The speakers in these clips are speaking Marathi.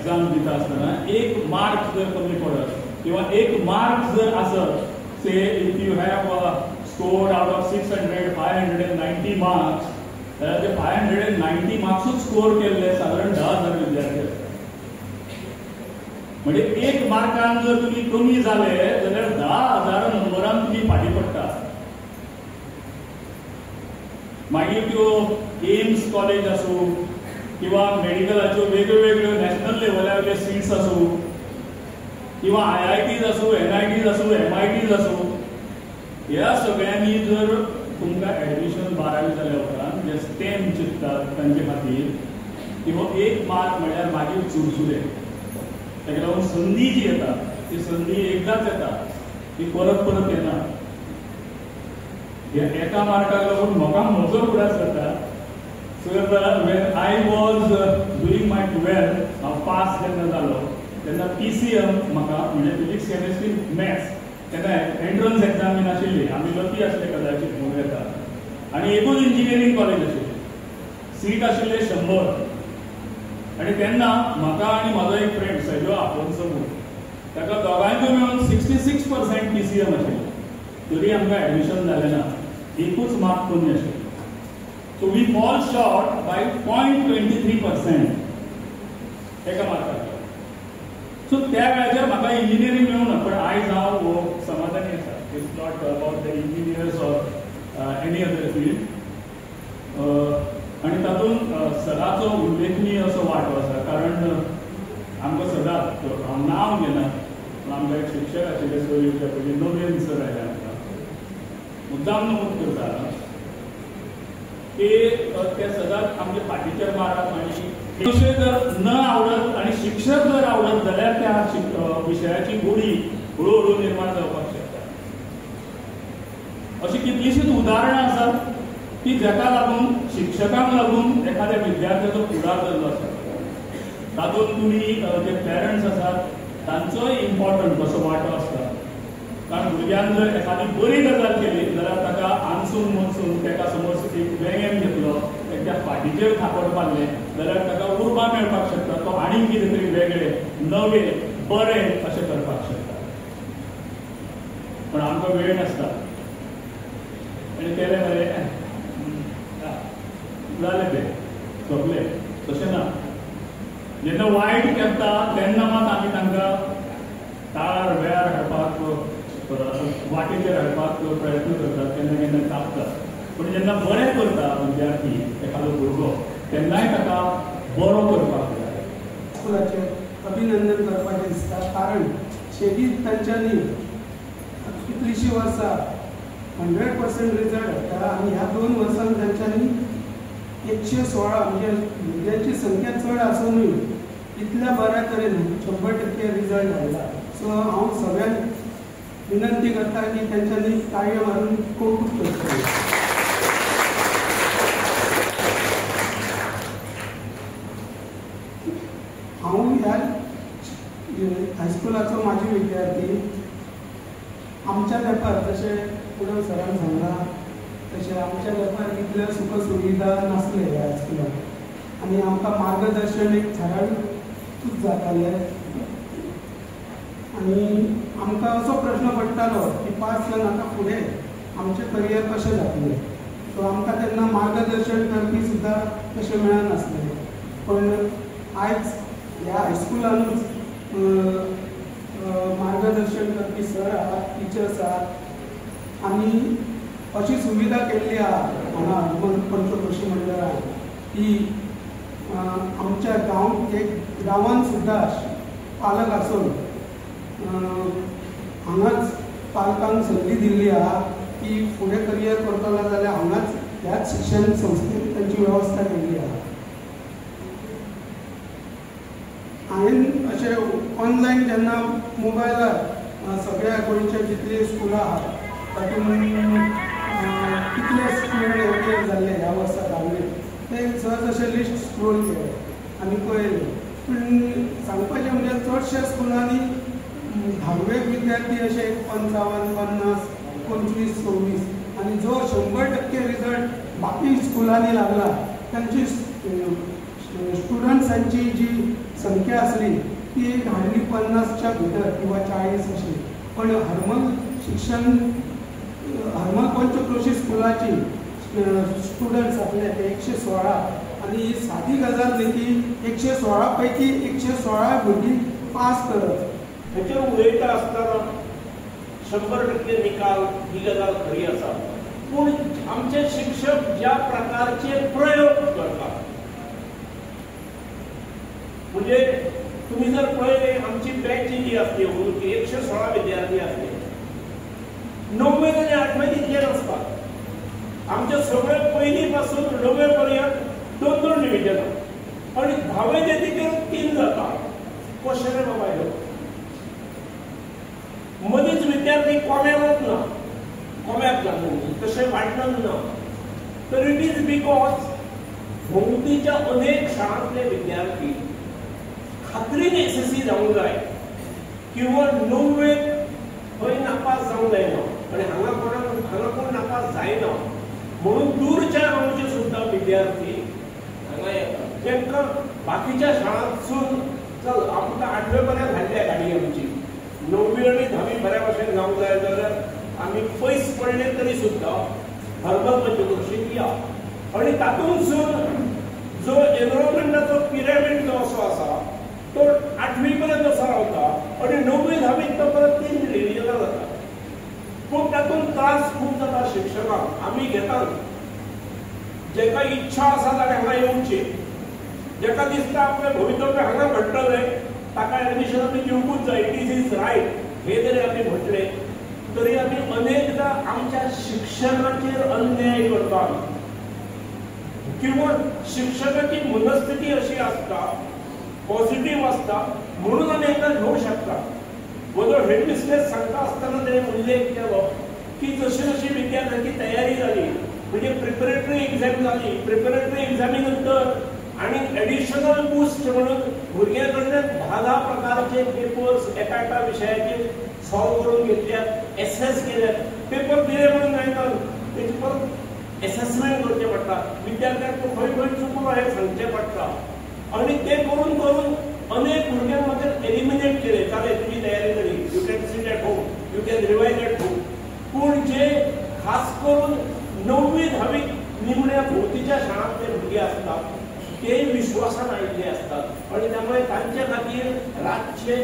एग्जाम दिता आसतना एक मार्क जर कमी पडत किंवा एक मार्क जर आसत, say if you have scored out of 600 590 marks, जाल्यार ते 590 मार्क्सूच स्कोर केल्ले साधारण 10,000 विद्यार्थी आसतात. म्हणजे एक मार्कान जर तुम्ही कमी झाले जाल्यार 10,000 नंबरान तुम्ही फाटी पडटा. मागीर त्यो एम्स कॉलेज आसूं किंवा मेडिकलाच्यो वेगळ्यो वेगळ्यो नॅशनल लेवलावयल्यो सीट्स आसूं किंवा IITs आसूं, NITs आसूं, MITs आसूं, ह्या सगळ्यांनी जर तुमकां एडमिशन 12वी जाल्या उपरांत जे स्टेम चिंततात तांचे खातीर की हो एक मार्क म्हणल्यार मागीर चुरचुरे, ताका लागून संदी जी येता ती संदी एकदाच येता, ती परत परत येना. एका मार्काक लागून म्हाका म्हजो पुराय जाता. So when I was doing my 12th, हांव पास जेन्ना जालो तेन्ना PCM म्हाका म्हणजे फिजिक्स केमिस्ट्री मॅथ्स तेन्ना एंट्रन्स एग्जाम बीन आशिल्ली, आमी लकी आसले कदाचित म्हणून येता, आनी एकूच इंजिनियरींग कॉलेज आशिल्लें, सीट आशिल्ले 100. आनी तेन्ना म्हाका आनी म्हाजो एक फ्रेंड सैजो आपोन्सो म्हणून, ताका दोगांयकूय मेळून 66% PCM आशिल्लें, तरी आमकां एडमिशन जालें ना, एकूच मार्क कमी आशिल्लो. So we fall short by 0.23% एका मार्काक. सो त्या वेळाचेर म्हाका इंजिनियरींग मेळूना, पण आयज हांव हो समाधानी आसा. It's not about the engineers or any other field. आनी तातूंत सदांचो उल्लेखनीय असो वांटो आसा, कारण आमकां सदांच हांव नांव घेना, आमकां एक शिक्षक आशिल्ले सोयीचे पयलीं नोवेन सर आयले आमकां, मुद्दाम नमूद करता की ते सदांच आमचे फाटीचेर मारप. आनी विशय जर न आवडत आनी शिक्षक जर आवडत जाल्यार त्या विशयाची गोडी हळूहळू निर्माण जावपाक शकता. अशी कितलीशीच उदाहरणां आसात की जाका लागून शिक्षकांक लागून एखाद्या विद्यार्थ्याचो फुडार जाल्लो आसा. तातूंत तुमी जे पेरंट्स आसात तांचोय इम्पॉर्टंट असो वांटो आसता. कारण भुरग्यान जर एखादी बरी गजाल केली जाल्यार ताका आनसून मनसून ताका समज एक वेंगेन घेतलो, त्या फाटीचेर थापट मारले जाल्यार ताका उर्बा मेळपाक शकता, तो आनीक कितें तरी वेगळें नवें बरें अशें करपाक शकता. पण आमकां वेळ नासता आनी केलें मरे जालें तें सोंपलें, तशें ना. जेन्ना वायट करता तेन्ना मात आमी तांकां तार वेळार हाडपाक वाटेचेर हाडपाक प्रयत्न करतात, केन्ना केन्ना कापतात. पूण जेन्ना बरें करता विद्यार्थी एखादो भुरगो तेन्नाय ताका बरो करपाक जाय. स्कुलाचें अभिनंदन करपाचें दिसता, कारण शेगीत तांच्यांनी कितलींशीं वर्सां 100% रिजल्ट हाडटा आनी ह्या 2 वर्सांनी तांच्यांनी 116 म्हणजे भुरग्यांची संख्या चड आसुनूय इतल्या बऱ्या तरेन 100% रिजल्ट हाडला. सो हांव सगळ्यांक विनंती करता की तांच्यांनी ताळयो मारून कौतुक करचें. हांव ह्या हायस्कुलाचो माजी विद्यार्थी. आमच्या तेंपार जशें पुढे सरान सांगला तशें आमच्या तेंपार इतल्यो सुख सुविधा नासले ह्या हायस्कुलाक आनी आमकां मार्गदर्शन एक थरावीक जातालें. आनी आमकां असो प्रश्न पडटालो की पास जावन आतां फुडें आमचें करियर कशें जातलें. सो आमकां तेन्ना मार्गदर्शन करपी सुद्दां तशें मेळनासलें. पण आयज ह्या हायस्कुलानूच मार्गदर्शन करपी सर आहात, टिचर्स आहात आनी अशी सुविधा केल्ली आहा हांगा पंचक्रोशी मंडळान की आमच्या गांवांत सुद्दां पालक आसून हांगाच पालकांक संदी दिल्ली आहा की फुडें करियर करतलो जाल्यार हांगाच ह्याच शिक्षण संस्थेन तांची वेवस्था केल्ली आहा. हांवें अशें ऑनलायन जेन्ना मोबायलार सगळ्या गोंयच्या जितली स्कुलां आहात तातूंत कितले स्टुडंट एनरोल जाल्ले ह्या वर्सा धावेक ते सहज अशें लिस्ट स्क्रोल केलें आनी पळयलें. पूण सांगपाचें म्हणजे चडशा स्कुलांनी 10वेक विद्यार्थी अशे 55, 50, 25, 26 आनी जो 100% रिजल्ट बाकी स्कुलांनी लागला तांची स्टुडंट्सांची जी संख्या असली ती एक हार्डली 50च्या भितर किंवा 40 अशी. पण हरमल पंचक्रोशी स्कुलाची स्टुडंट्स आपले 116 आणि साधी गजाल न्ही की 116 पैकी 116 भुरगीं पास करत. हेचेर उलयता आसतना 100% निकाल ही गजाल खरी आसा. पूण आमचे शिक्षक ज्या प्रकारचे प्रयोग करतात म्हणजे तुम्ही जर पळयले आमची बॅच जी असते 116 विद्यार्थी असते 9वे आणि 8वे तितले नसतात. आमचे सगळे पहिली पासून 9वे पर्यंत 2-2 डिव्हिजन आणि 10वे ते तिथे 3 जातात. कशें रे बाबा ह्यो मदींच विद्यार्थी कोम्यानच ना कोम्याक लागून तशें वाडनाच ना. तर इट इज बिकॉज भोंवतीच्या अनेक शाळांतले विद्यार्थी खात्रीन एसएससी जावंक जाय किंवा 9वे खंय नापास जावंक जायना आनी हांगा कोण नापास जायना म्हणून दूरच्या गांवचे सुद्धा विद्यार्थी हांगा येतात. तांकां बाकीच्या शाळांतसून चल आमकां 8वे पर्यंत घातल्या गाडी आमची 9वी आनी 10वी बऱ्या भशेन जावंक जाय जाल्यार आमी पयस पडले तरी सुद्धा हरमल पंचक्रोशीक या. आनी तातूंतसून जो एनरोलमेंटाचो पिरामीड जो असो आसा तो 8वी पर्यंत असो रावता आनी 9वी 10वीक तो परत 3 डिव्हिजनां जाता. पूण तातूंत त्रास खूब जाता शिक्षकांक. आमी घेतात जेका इच्छा आसा जाल्यार हांगा येवची जेका दिसता आपलें भवितव्य हांगा घडटलें ताका एडमिशन आमी दिवंकूच जाय. इट इज रायट हे जरी आमी म्हटलें तरी आमी अनेकदा आमच्या शिक्षणाचेर अन्याय करतात किंवा शिक्षकाची मनस्थिती अशी असता पॉझिटिव्ह असता म्हणून आमी हाका घेवंक शकता. म्हजो हेडमिस्ट्रेस सांगता आसतना ताणें उल्लेख केलो की जशी जशी विद्यार्थ्यांची तयारी जाली म्हणजे प्रिपरेटरी एक्झाम जाली प्रिपरेटरी एक्झामी नंतर आणि एडिशनल बूस्ट म्हणून भुरग्यां कडल्यान 10 प्रकारचे पेपर्स एका विशयाचे सॉल्व करून घेतल्यात एसेस केल्यात. पेपर दिले म्हणून जायना तेची परत एसेसमेंट करचें पडटा. विद्यार्थ्यांक तो खंय खंय चुकलो हें सांगचें पडटा आणि ते करून करून अनेक भुरग्यांक मागीर एलिमिनेट केले. चालेल तुमी तयारी करी you can sit at home you can revise at home. पूण जे खास करून 9वी 10वी निमण्या भोवतीच्या शाळांतले भुरगे असतात ते विश्वासान आयिल्ले असतात आणि त्यामुळे तांचे खातीर रातचे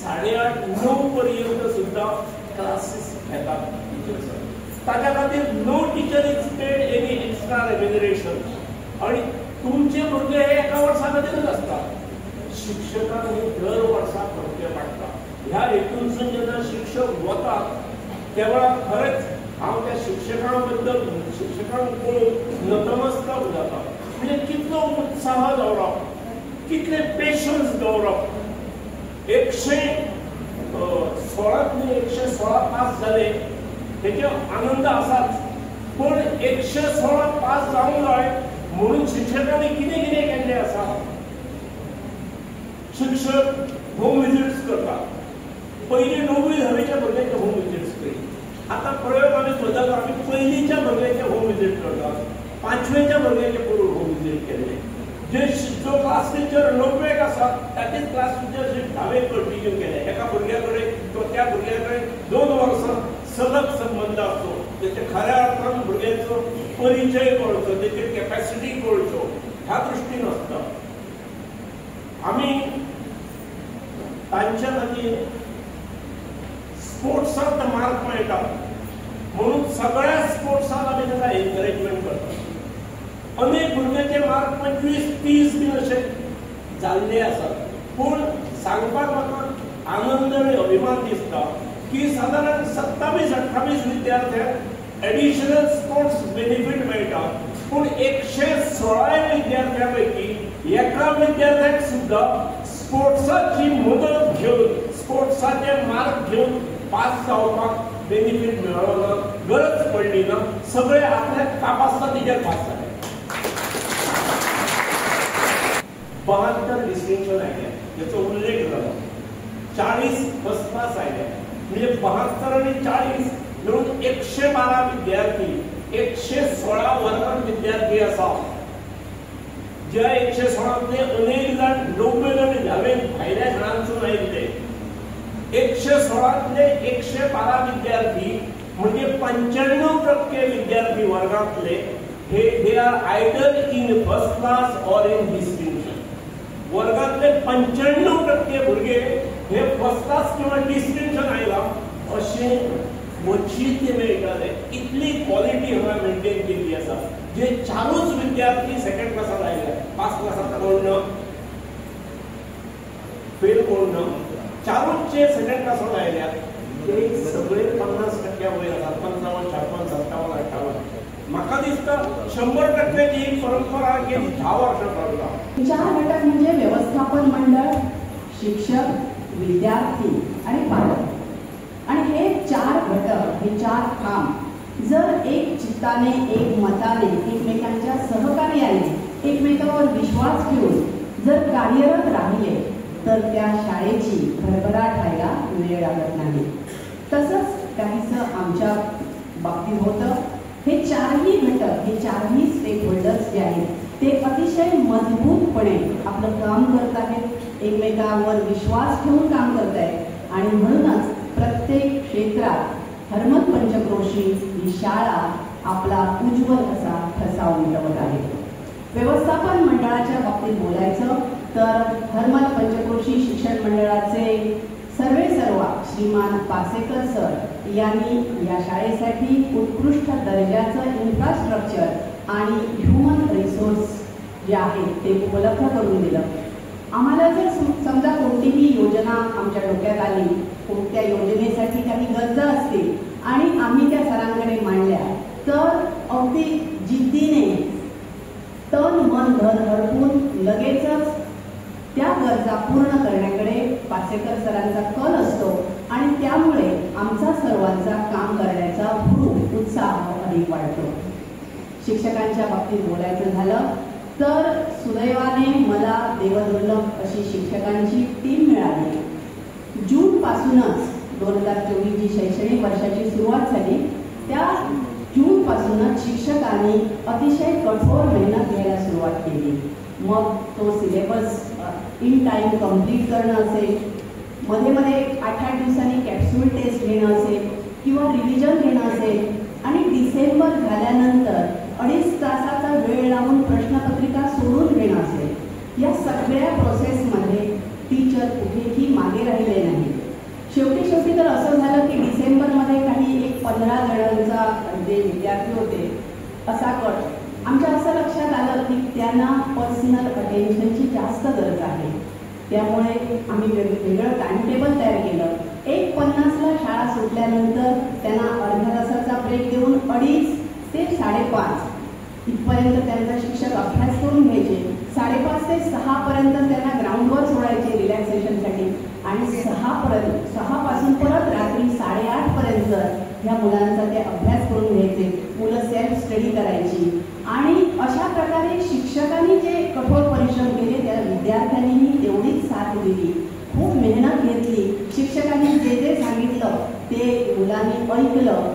8:30-9 पर्यंत सुद्धा क्लासेस घेतात टिचर्स. ताच्या खातीर no teacher is paid any extra remuneration आणि तुमचे भुरगे हे एका वर्सा खातीरच असतात. शिक्षकांक हे दर वर्सा करचे पडटा. ह्या हेतूनसून जेन्ना शिक्षक वतात तेव्हा खरेंच हांव त्या शिक्षकां बद्दल शिक्षकांक पळोवन नतमस्तक जाता. म्हणजे कितलो उत्साह दवरप कितले पेशन्स दवरप. 116 पास जाले तेचे आनंद आसाच पूण 116 पास जावंक जाय म्हणून शिक्षकांनी कितें कितें केल्लें आसा. शिक्षक होम विजिट्स करतात. पयलीं 9वी 10वीच्या भुरग्यांचे होम विजिट्स केली. आतां प्रयोग आमी बदल आमी पयलींच्या भुरग्यांचे होम विजिट करतात 5वेच्या भुरग्यांचे करून होम विजिट केल्ले. जो क्लास टीचर 9वेक आसा ताचेच क्लास टीचरशीप 10वेक कंटिन्यू केले. एका भुरग्या कडेन तो त्या भुरग्या कडेन 2 वर्सां सलग संबंध असतो. त्याच्या खऱ्या अर्थान भुरग्याचो परिचय कळचो त्याची कॅपॅसिटी कळचो ह्या दृष्टीन आसता. आमी तांच्या खातीर स्पोर्ट्सांत मार्क मेळटा म्हणून सगळ्या स्पोर्ट्सांत आमी ताका एनकरेजमेंट करता. अनेक भुरग्यांचे मार्क 25-30 बीन अशे जाल्ले आसात. पूण सांगपाक म्हाका आनंद आनी अभिमान दिसता की सादारण 27-28 विद्यार्थ्यांक एडिशनल स्पोर्ट्स बेनिफीट मेळटा. पूण 116 विद्यार्थ्यां पैकी एका विद्यार्थ्याक सुद्धा स्पोर्ट्साची मदत घेवन स्पोर्ट्साचे मार्क घेवन पास जावपाक बेनिफीट मेळ्ळो ना गरज पडली ना. सगळे आपल्या कापासता तेजेर पास जाले. 72 डिस्टिंक्शन आयले याचो उल्लेख जालो. 40 फर्स्ट क्लास आयले म्हणजे 72 आणि 40 मिळून 112 विद्यार्थी 116 वर्गांत विद्यार्थी आसा ज्या 116तले अनेक जाण नव्वें हांवें भायल्या शाळांसून आयिल्ले 116तले 112 विद्यार्थी म्हणजे 95% विद्यार्थी वर्गातले हे are either in first class or in distinction. वर्गातले 95% भुरगे हे फर्स्ट क्लास किंवा डिस्टिंक्शन आयला अशें मच्छीते मेळटाले. इतली क्वॉलिटी हांगा मेंटेन केल्ली आसा. जे 4च विद्यार्थी सेकंड क्लासात आयले, फर्स्ट क्लासात कोण ना, फेल कोण ना, 4च जे सेकंड क्लासात आयल्या ते सगळे 50% वयर आसात. 55, 56, 57, 58. म्हाका दिसता 100% ही परंपरा गेली 10 वर्सां चालता. 4 घटक म्हणजे व्यवस्थापन मंडळ, शिक्षक, विद्यार्थी आणि पालक. आणि हे 4 घटक, हे 4 खांब जर एक चित्ताने, एक मताने, एकमेकांच्या सहकार्याने, एकमेकांवर विश्वास ठेवून जर कार्यरत राहिले तर त्या शाळेची भरभराट व्हायला वेळ लागत नाही. तसंच काहीसं आमच्या बाबतीत होतं. हे 4ही घटक, हे 4ही स्टेक होल्डर्स जे आहेत ते अतिशय मजबूतपणे आपलं काम करत आहेत, एकमेकांवर विश्वास ठेवून काम करत आहेत आणि म्हणूनच प्रत्येक क्षेत्रात हरमत पंचक्रोशी ही शाळा आपला उज्ज्वल असा ठसा उमटवत आहे. व्यवस्थापन मंडळाच्या बाबतीत बोलायचं तर हरमत पंचक्रोशी शिक्षण मंडळाचे सर्वेसर्वा श्रीमान पासेकर सर यांनी या शाळेसाठी उत्कृष्ट दर्जाचं इन्फ्रास्ट्रक्चर आणि ह्युमन रिसोर्स जे आहे ते उपलब्ध करून दिलं. आम्हाला जर समजा कोणतीही योजना आमच्या डोक्यात आली, कोणत्या योजनेसाठी काही गरजा असतील आणि आम्ही त्या सरांकडे मांडल्या तर अगदी जिद्दीने तन मन धन हरपून लगेचच त्या गरजा पूर्ण करण्याकडे पासेकर सरांचा कल असतो आणि त्यामुळे आमचा सर्वांचा काम करण्याचा हुरूप, उत्साह अधिक वाढतो. शिक्षकांच्या बाबतीत बोलायचं झालं तर सुदैवाने मला देवदुर्लभ अशी शिक्षकांची टीम मिळाली. जून पासूनच 2024 जी शैक्षणिक वर्षाची सुरुवात झाली त्या जून पासूनच शिक्षकांनी अतिशय कठोर मेहनत घ्यायला सुरुवात केली. मग तो सिलेबस इन टाइम कंप्लीट करणं असेल, मध्ये मध्ये 8-8 दिवसांनी कॅप्सूल टेस्ट घेणं असेल किंवा रिव्हिजन घेणं असेल आणि डिसेंबर झाल्यानंतर 2.5 तासाचा वेळ लावून प्रश्नपत्रिका सोडून घेणं असेल. या सगळ्या प्रोसेसमध्ये टीचर कुठेही मागे राहिले नाही. शेवटी तर असं झालं की डिसेंबरमध्ये काही 15 जणांचा जे विद्यार्थी होते असा गट आमच्या असं लक्षात आलं की त्यांना पर्सनल अटेन्शनची जास्त गरज आहे. त्यामुळे आम्ही वेगवेगळं टाइम टेबल तयार केलं. 1:50ला शाळा सुटल्यानंतर त्यांना अर्ध्या तासाचा ब्रेक देऊन 2:30 ते 5:30 इथपर्यंत त्यांचा शिक्षक अभ्यास करून घ्यायचे. 5:30 ते 6 पर्यंत त्यांना ग्राउंडवर सोडायचे रिलॅक्सेशनसाठी आणि 6 पासून परत रात्री 8:30 पर्यंत ह्या मुलांचा ते अभ्यास करून घ्यायचे. मुलं सेल्फ स्टडी करायची आणि अशा प्रकारे शिक्षकांनी जे कठोर परिश्रम केले त्या विद्यार्थ्यांनीही तेवढीच साथ दिली. खूप मेहनत घेतली. शिक्षकांनी जे जे सांगितलं ते मुलांनी ऐकलं